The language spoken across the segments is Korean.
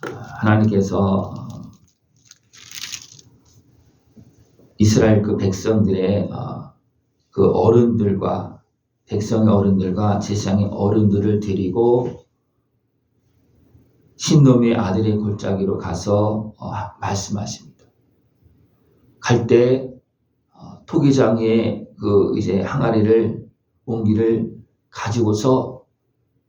하나님께서 이스라엘 그 백성들의 그 어른들과 백성의 어른들과 제사장의 어른들을 데리고 신놈의 아들의 골짜기로 가서 말씀하십니다. 갈 때 토기장의 그 이제 항아리를 옹기를 가지고서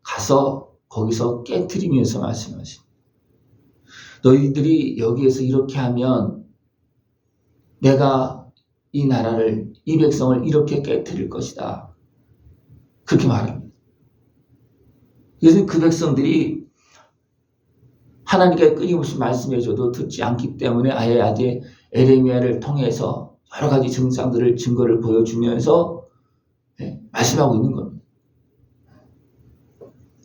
가서 거기서 깨트리면서 말씀하십니다. 너희들이 여기에서 이렇게 하면 내가 이 나라를, 이 백성을 이렇게 깨트릴 것이다. 그렇게 말합니다. 그래서 그 백성들이 하나님께 끊임없이 말씀해줘도 듣지 않기 때문에 아예 에레미야를 통해서 여러 가지 증거를 보여주면서 말씀하고 있는 겁니다.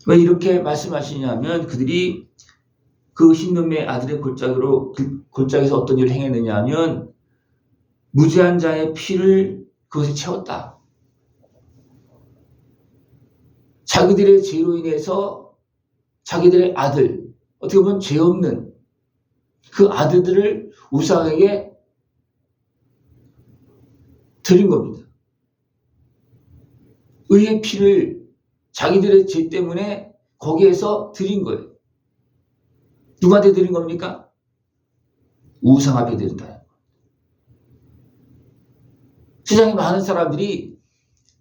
왜 이렇게 말씀하시냐면 그들이 그 신놈의 아들의 골짜기에서 어떤 일을 행했느냐 하면 무죄한 자의 피를 그것에 채웠다. 자기들의 죄로 인해서 자기들의 아들, 어떻게 보면 죄 없는 그 아들들을 우상에게 드린 겁니다. 의의 피를 자기들의 죄 때문에 거기에서 드린 거예요. 누구한테 드린 겁니까? 우상 앞에 드린다. 세상에 많은 사람들이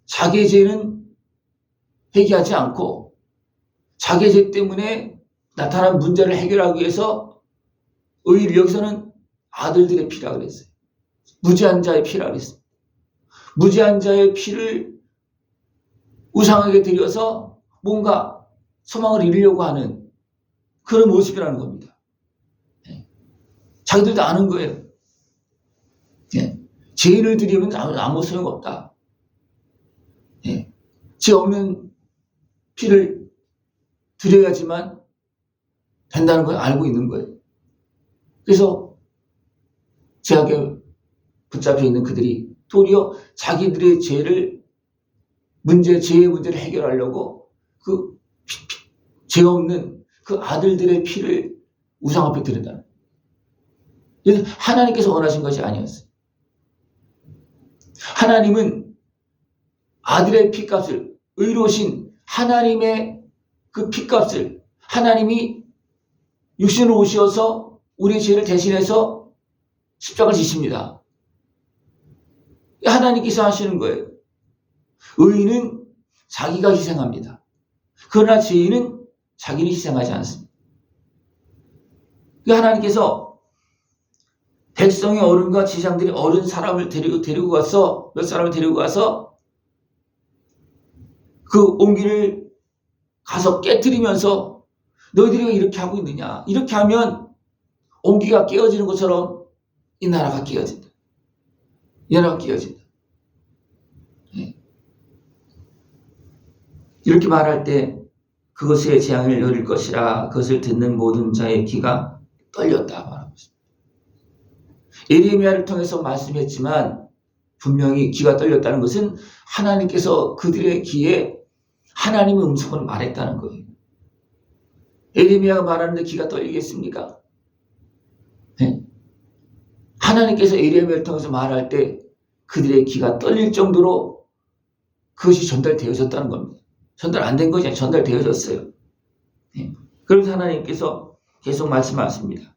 자기의 죄는 회개하지 않고 자기의 죄 때문에 나타난 문제를 해결하기 위해서 의를 여기서는 아들들의 피라 그랬어요. 무죄한 자의 피라 그랬어요. 무죄한 자의 피를 우상에게 드려서 뭔가 소망을 이루려고 하는 그런 모습이라는 겁니다. 자기들도 아는 거예요. 죄를 드리면 아무 소용없다. 죄 없는 피를 드려야지만 된다는 걸 알고 있는 거예요. 그래서 죄악에 붙잡혀 있는 그들이 도리어 자기들의 죄의 문제를 해결하려고 그 죄 없는 그 아들들의 피를 우상 앞에 드린다는 거예요. 하나님께서 원하신 것이 아니었어요. 하나님은 아들의 피값을, 의로우신 하나님의 그 피값을 하나님이 육신으로 오셔서 우리의 죄를 대신해서 십자가를 지십니다. 하나님께서 하시는 거예요. 의인은 자기가 희생합니다. 그러나 죄인은 자기는 희생하지 않습니다. 하나님께서 백성의 어른과 제사장들이 어른 사람을 데리고 가서 몇 사람을 데리고 가서 그 옹기를 가서 깨트리면서 너희들이 왜 이렇게 하고 있느냐? 이렇게 하면 옹기가 깨어지는 것처럼 이 나라가 깨어진다. 이 나라가 깨어진다. 이렇게 말할 때 그것의 재앙을 열릴 것이라 그것을 듣는 모든 자의 귀가 떨렸다 말하고 있습니다. 에레미야를 통해서 말씀했지만 분명히 귀가 떨렸다는 것은 하나님께서 그들의 귀에 하나님의 음성을 말했다는 거예요. 에레미야가 말하는데 귀가 떨리겠습니까? 하나님께서 에레미야를 통해서 말할 때 그들의 귀가 떨릴 정도로 그것이 전달되어졌다는 겁니다. 전달 안 된 것이 아니라 전달되어졌어요. 그래서 하나님께서 계속 말씀하십니다.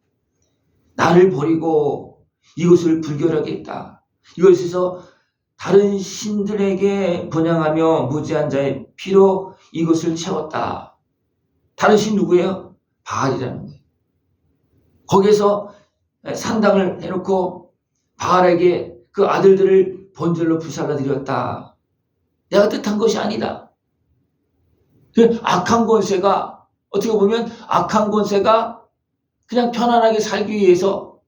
나를 버리고 이것을 불결하겠다. 이것에서 다른 신들에게 번향하며 무죄한 자의 피로 이것을 채웠다. 다른 신 누구예요? 바알이라는 거예요. 거기에서 산당을 해놓고 바알에게 그 아들들을 번제로 불살라 드렸다. 내가 뜻한 것이 아니다. 그 악한 권세가 어떻게 보면 악한 권세가 그냥 편안하게 살기 위해서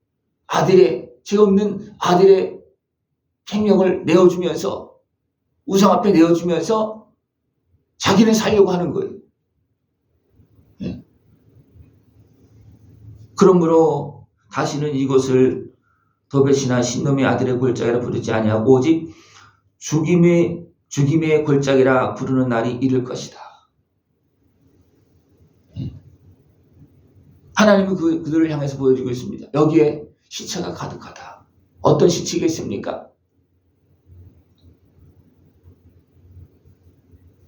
죄 없는 아들의 생명을 내어주면서 우상 앞에 내어주면서 자기는 살려고 하는 거예요. 그러므로 다시는 이곳을 도벳이나 신놈의 아들의 골짜기라 부르지 아니하고 오직 죽임의 골짜기라 부르는 날이 이를 것이다. 하나님은 그들을 향해서 보여주고 있습니다. 여기에 시체가 가득하다. 어떤 시체겠습니까?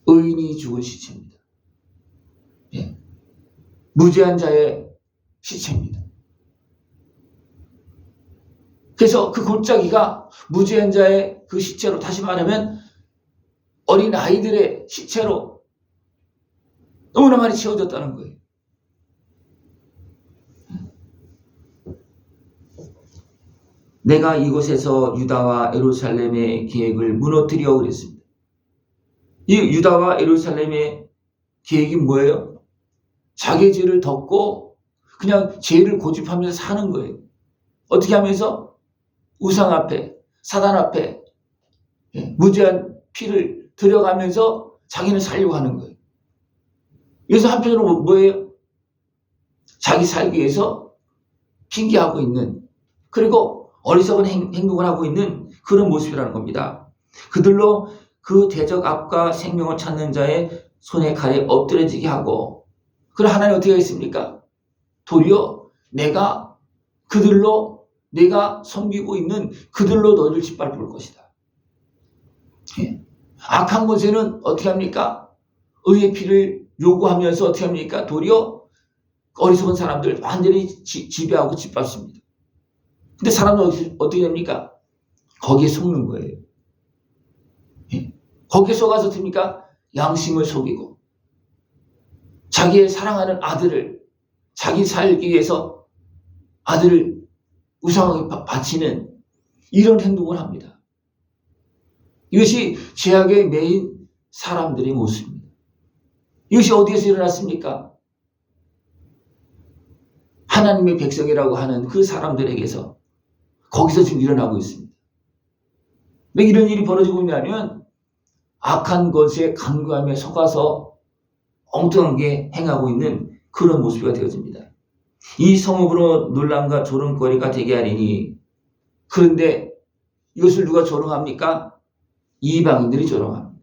의인이 죽은 시체입니다. 예. 무죄한 자의 시체입니다. 그래서 그 골짜기가 무죄한 자의 그 시체로, 다시 말하면 어린 아이들의 시체로 너무나 많이 채워졌다는 거예요. 내가 이곳에서 유다와 예루살렘의 계획을 무너뜨려 그랬습니다. 이 유다와 예루살렘의 계획이 뭐예요? 자기 죄를 덮고 그냥 죄를 고집하면서 사는 거예요. 어떻게 하면서? 우상 앞에, 사단 앞에 무죄한 피를 들여가면서 자기는 살려고 하는 거예요. 그래서 한편으로 뭐예요? 자기 살기 위해서 핑계하고 있는, 그리고 어리석은 행동을 하고 있는 그런 모습이라는 겁니다. 그들로 그 대적 앞과 생명을 찾는 자의 손에 칼에 엎드려지게 하고, 그럼 하나님 어떻게 하겠습니까? 도리어 내가 섬기고 있는 그들로 너희를 짓밟을 것이다. 예. 악한 곳에는 어떻게 합니까? 의의 피를 요구하면서 어떻게 합니까? 도리어 어리석은 사람들 완전히 지배하고 짓밟습니다. 근데 사람은 어떻게 됩니까? 거기에 속는 거예요. 예. 거기에 속아서 됩니까? 양심을 속이고 자기의 사랑하는 아들을, 자기 살기 위해서 아들을 우상하게 바치는 이런 행동을 합니다. 이것이 죄악에 매인 사람들의 모습입니다. 이것이 어디에서 일어났습니까? 하나님의 백성이라고 하는 그 사람들에게서, 거기서 지금 일어나고 있습니다. 왜 이런 일이 벌어지고 있냐면 악한 것에 간과함에 속아서 엉뚱하게 행하고 있는 그런 모습이 되어집니다. 이 성읍으로 논란과 조롱거리가 되게 하리니, 그런데 이것을 누가 조롱합니까? 이방인들이 조롱합니다.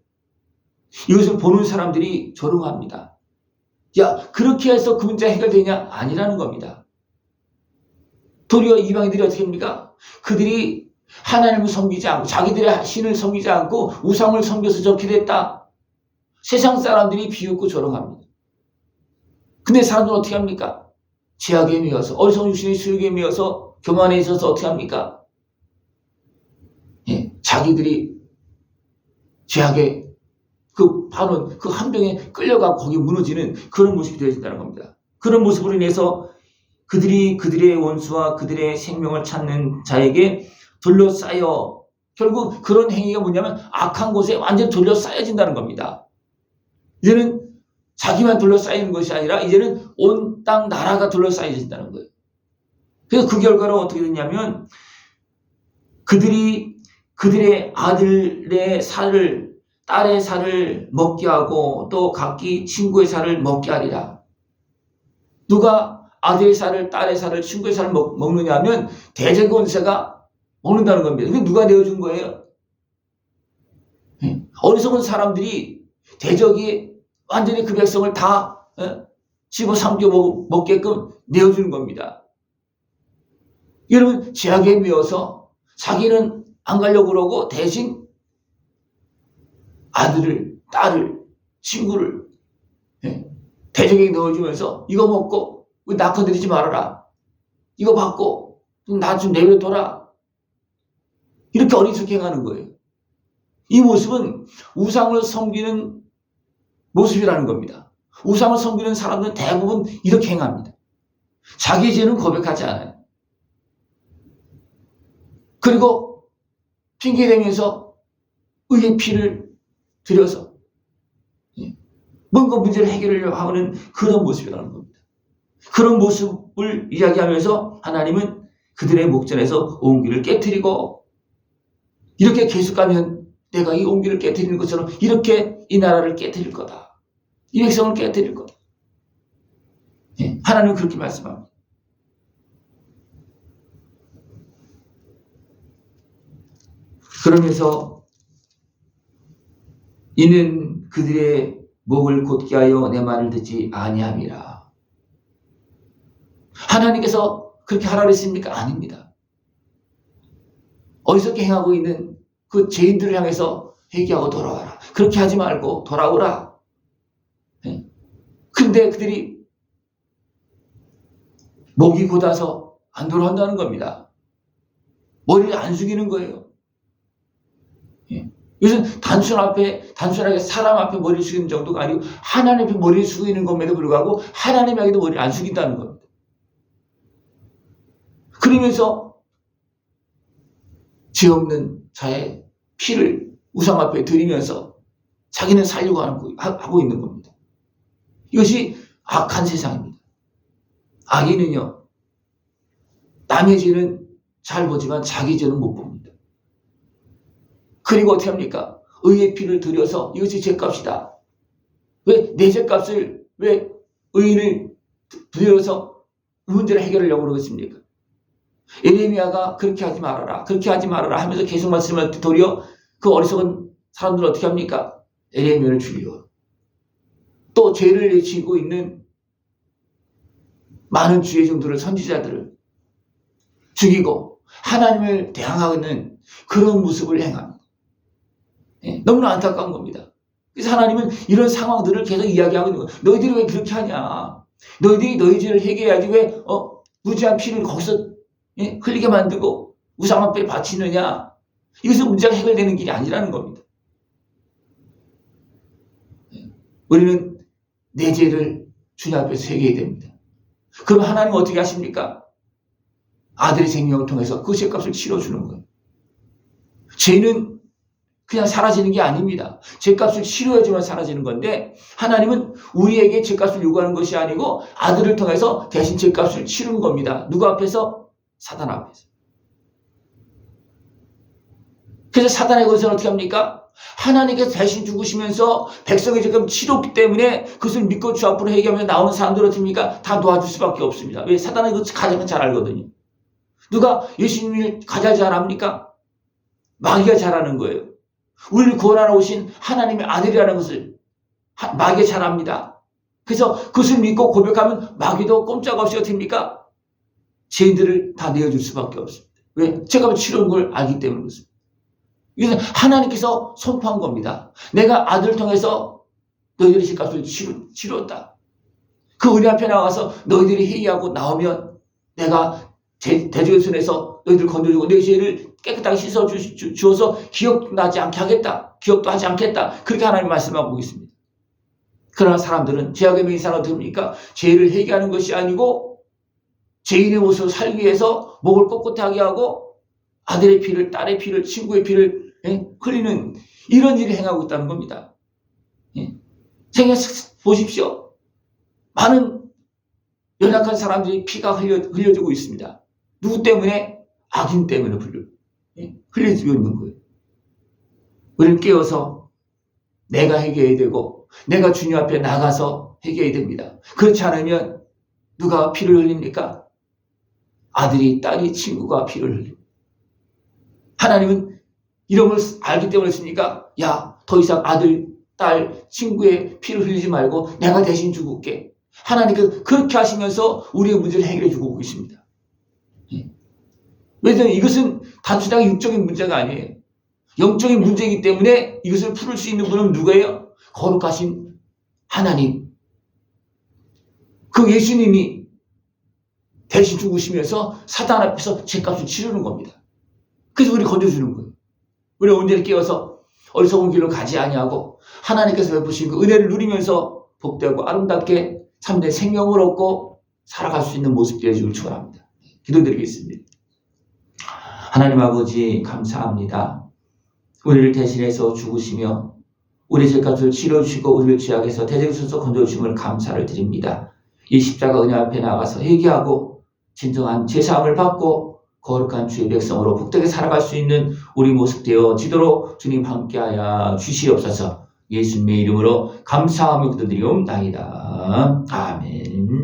이것을 보는 사람들이 조롱합니다. 야, 그렇게 해서 그 문제 해결되냐? 아니라는 겁니다. 도리어 이방인들이 어떻게 합니까? 그들이 하나님을 섬기지 않고 자기들의 신을 섬기지 않고 우상을 섬겨서 저렇게 됐다. 세상 사람들이 비웃고 조롱합니다. 근데 사람들은 어떻게 합니까? 죄악에 미워서, 어리석은 육신의 수욕에 미워서 교만에 있어서 어떻게 합니까? 예, 자기들이 죄악에 그 파는 그 함정에 끌려가고 거기에 무너지는 그런 모습이 되어진다는 겁니다. 그런 모습으로 인해서 그들이 그들의 원수와 그들의 생명을 찾는 자에게 둘러싸여, 결국 그런 행위가 뭐냐면 악한 곳에 완전히 둘러싸여진다는 겁니다. 이제는 자기만 둘러싸이는 것이 아니라 이제는 온 땅 나라가 둘러싸여진다는 거예요. 그래서 그 결과로 어떻게 됐냐면 그들이 그들의 아들의 살을, 딸의 살을 먹게 하고 또 각기 친구의 살을 먹게 하리라. 누가 아들의 살을, 딸의 살을, 친구의 살을 먹느냐 하면 대적 권세가 먹는다는 겁니다. 이게 누가 내어준 거예요? 어리석은 사람들이, 대적이 완전히 그 백성을 다 집어삼켜 먹게끔 내어주는 겁니다. 여러분, 죄악에 미워서 자기는 안 가려고 그러고 대신 아들을, 딸을, 친구를 대적에게 넣어주면서 이거 먹고 나 건드리지 말아라. 이거 받고 나 좀 내버려둬라. 이렇게 어리석게 행하는 거예요. 이 모습은 우상을 섬기는 모습이라는 겁니다. 우상을 섬기는 사람들은 대부분 이렇게 행합니다. 자기 죄는 고백하지 않아요. 그리고 핑계대면서 의의 피를 들여서 뭔가 문제를 해결하려고 하는 그런 모습이라는 겁니다. 그런 모습을 이야기하면서 하나님은 그들의 목전에서 온기를 깨트리고, 이렇게 계속 가면 내가 이 온기를 깨트리는 것처럼 이렇게 이 나라를 깨트릴 거다. 이 백성을 깨뜨릴 거다. 하나님은 그렇게 말씀합니다. 그러면서 이는 그들의 목을 곧게 하여 내 말을 듣지 아니함이라. 하나님께서 그렇게 하라 그랬습니까? 아닙니다. 어리석게 행하고 있는 그 죄인들을 향해서 회개하고 돌아와라. 그렇게 하지 말고 돌아오라. 근데 그들이 목이 곧아서 안 돌아온다는 겁니다. 머리를 안 숙이는 거예요. 이것은 단순하게 사람 앞에 머리를 숙이는 정도가 아니고 하나님 앞에 머리를 숙이는 것에도 불구하고 하나님에게도 머리를 안 숙인다는 겁니다. 그러면서 죄 없는 자의 피를 우상 앞에 드리면서 자기는 살려고 하고 있는 겁니다. 이것이 악한 세상입니다. 악인은요, 남의 죄는 잘 보지만 자기 죄는 못 봅니다. 그리고 어떻게 합니까? 의의 피를 들여서 이것이 죄값이다. 왜 내 죄값을 왜 의인을 들여서 문제를 해결하려고 그러겠습니까? 예레미야가 그렇게 하지 말아라, 그렇게 하지 말아라 하면서 계속 말씀을 도리어 그 어리석은 사람들은 어떻게 합니까? 예레미야를 죽여. 또 죄를 지고 있는 많은 주의 종들을, 선지자들을 죽이고 하나님을 대항하는 그런 모습을 행합니다. 너무나 안타까운 겁니다. 그래서 하나님은 이런 상황들을 계속 이야기하고 있는 거예요. 너희들이 왜 그렇게 하냐? 너희들이 너희 죄를 해결해야지 왜 무지한 피를 거기서 흘리게 만들고 우상 앞에 바치느냐? 이것은 문제가 해결되는 길이 아니라는 겁니다. 우리는 내 죄를 주님 앞에서 회개해야 됩니다. 그럼 하나님은 어떻게 하십니까? 아들의 생명을 통해서 그 죄값을 치러주는 거예요. 죄는 그냥 사라지는 게 아닙니다. 죄값을 치료해주면 사라지는 건데 하나님은 우리에게 죄값을 요구하는 것이 아니고 아들을 통해서 대신 죄값을 치르는 겁니다. 누구 앞에서? 사단 앞에서. 그래서 사단의 것은 어떻게 합니까? 하나님께서 대신 죽으시면서 백성의 죄값을 치렀기 때문에 그것을 믿고 주 앞으로 회개하면서 나오는 사람들은 어떻게 합니까? 다 도와줄 수밖에 없습니다. 왜? 사단은 그것을 가장 잘 알거든요. 누가 예수님을 가장 잘 압니까? 마귀가 잘하는 거예요. 우리를 구원하러 오신 하나님의 아들이라는 것을 마귀가 잘 압니다. 그래서 그것을 믿고 고백하면 마귀도 꼼짝없이 어떻게 합니까? 죄인들을 다 내어줄 수밖에 없습니다. 왜? 죄값을 치르는 걸 알기 때문에 그렇습니다. 이것은 하나님께서 선포한 겁니다. 내가 아들을 통해서 너희들의 죄값을 치렀다. 그 은혜 앞에 나가서 너희들이 회개하고 나오면 내가 대적의 손에서 너희들을 건져주고 너희 죄를 깨끗하게 씻어 주어서 기억나지 않게 하겠다. 기억도 하지 않겠다. 그렇게 하나님 말씀하고 있습니다. 그러나 사람들은 죄악의 명이 사람 어떻게 합니까? 죄를 회개하는 것이 아니고 죄인의 모습을 살기 위해서 목을 꼿꼿하게 하고 아들의 피를, 딸의 피를, 친구의 피를 흘리는 이런 일을 행하고 있다는 겁니다. 생각해 보십시오. 많은 연약한 사람들이 피가 흘려지고 있습니다. 누구 때문에? 악인 때문에 흘려지고 있는 거예요. 우리는 깨어서 내가 회개해야 되고 내가 주님 앞에 나가서 회개해야 됩니다. 그렇지 않으면 누가 피를 흘립니까? 아들이, 딸이, 친구가 피를 흘립니다. 하나님은 이런 걸 알기 때문에 했으니까 야, 더 이상 아들, 딸, 친구의 피를 흘리지 말고 내가 대신 죽을게. 하나님께서 그렇게 하시면서 우리의 문제를 해결해 주고 계십니다. 왜냐하면 이것은 단순하게 육적인 문제가 아니에요. 영적인 문제이기 때문에 이것을 풀을 수 있는 분은 누구예요? 거룩하신 하나님. 그 예수님이 대신 죽으시면서 사단 앞에서 죄값을 치르는 겁니다. 그래서 우리 건져주는 거예요. 우리 온전히 깨어서 어리석은 길로 가지 아니하고 하나님께서 베푸신 그 은혜를 누리면서 복되고 아름답게 참된 생명을 얻고 살아갈 수 있는 모습 되어주길 축원합니다. 기도드리겠습니다. 하나님 아버지 감사합니다. 우리를 대신해서 죽으시며 우리 죄값을 치러주시고 우리를 죄악에서 대적에서 건져주심을 감사를 드립니다. 이 십자가 은혜 앞에 나가서 회개하고 진정한 제사함을 받고 거룩한 주의 백성으로 복되게 살아갈 수 있는 우리 모습 되어지도록 주님 함께하여 주시옵소서. 예수님의 이름으로 감사하며 기도드리옵나이다. 아멘.